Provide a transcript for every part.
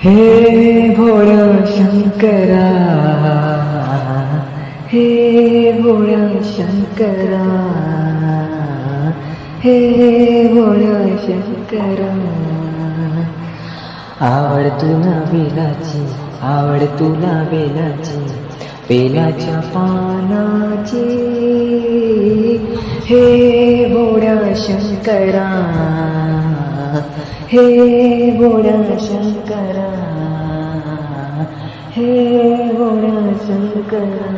हे भोळा शंकरा, हे भोळा शंकरा, हे भोळा शंकरा. आवड तुला बेलाची, आवड तुला बेलाची, बेलाच्या पानाची. हे भोळा शंकरा, हे भोळा शंकरा, हे भोळा शंकरा.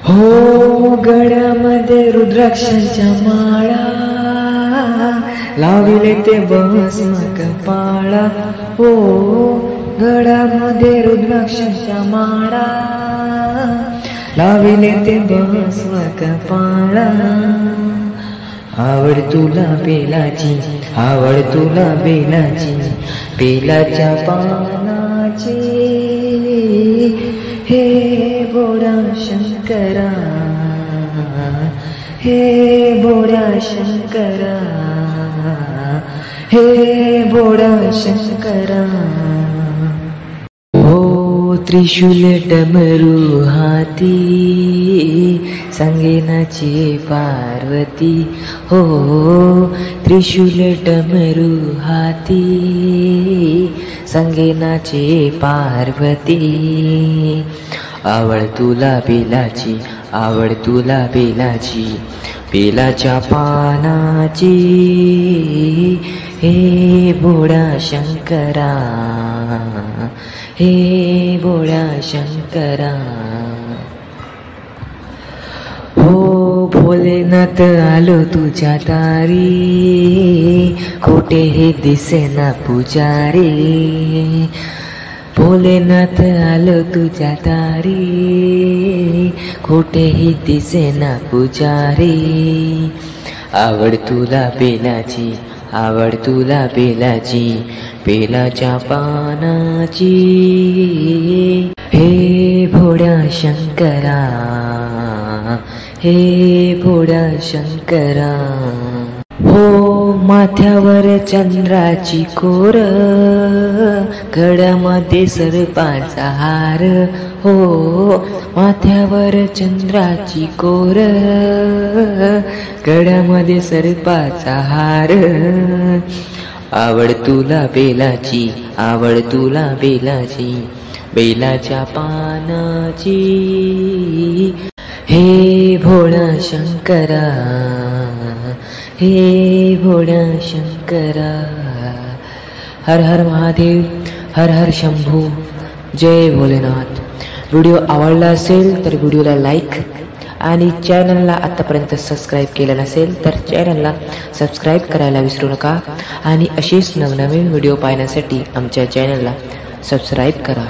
हो गळ्यामध्ये रुद्राक्षांच्या माळा, लाविले ते भस्म कपाळा. हो गळ्यामध्ये रुद्राक्षांच्या माळा, लाविले ते भस्म कपाळा. आवड तुला बेलाची, आवड तुला बेलाची, बेलाच्या पानाची. हे भोळा शंकरा, हे भोळा शंकरा, हे भोळा शंकरा. हो त्रिशूल डमरू हाती, संगीनाची पार्वती. हो त्रिशूल डमरू हाती, संगीनाची पार्वती. आवड तुला बेलाची, आवड तुला बेलाची, बेलाच्या पानाची. हे भोळा शंकरा, हे भोळा शंकरा. हो भोलेनाथ आलो तुझ्या दारी, खोटे हे दिसेना पुजारी. भोलेनाथ आलो तुझ्या दारी, खोटे हे दिसेना पुजारी. आवड तुला बेलाची, आवड तुला बेलाची, बेलाच्या पानाची. हे भोळा शंकरा, हे भोळा शंकरा. हो माथ्यावर चंद्राची कोर, गळ्यामध्ये सर्पाचा हार. हो माथ्यावर चंद्राची कोर, गळ्यामध्ये सर्पाचा हार. आवड तुला बेलाची, आवड तुला बेलाची, बेलाच्या पानाची. हे भोळा शंकरा, हे भोळा शंकरा. हर हर महादेव, हर हर शंभू, जय भोलेनाथ. व्हिडिओ आवडला असेल तर व्हिडिओला लाईक आणि चॅनलला आतापर्यंत सबस्क्राईब केलं नसेल तर चॅनलला सबस्क्राईब करायला विसरू नका. आणि असेच नवनवीन व्हिडिओ पाहण्यासाठी आमच्या चॅनलला सबस्क्राईब करा.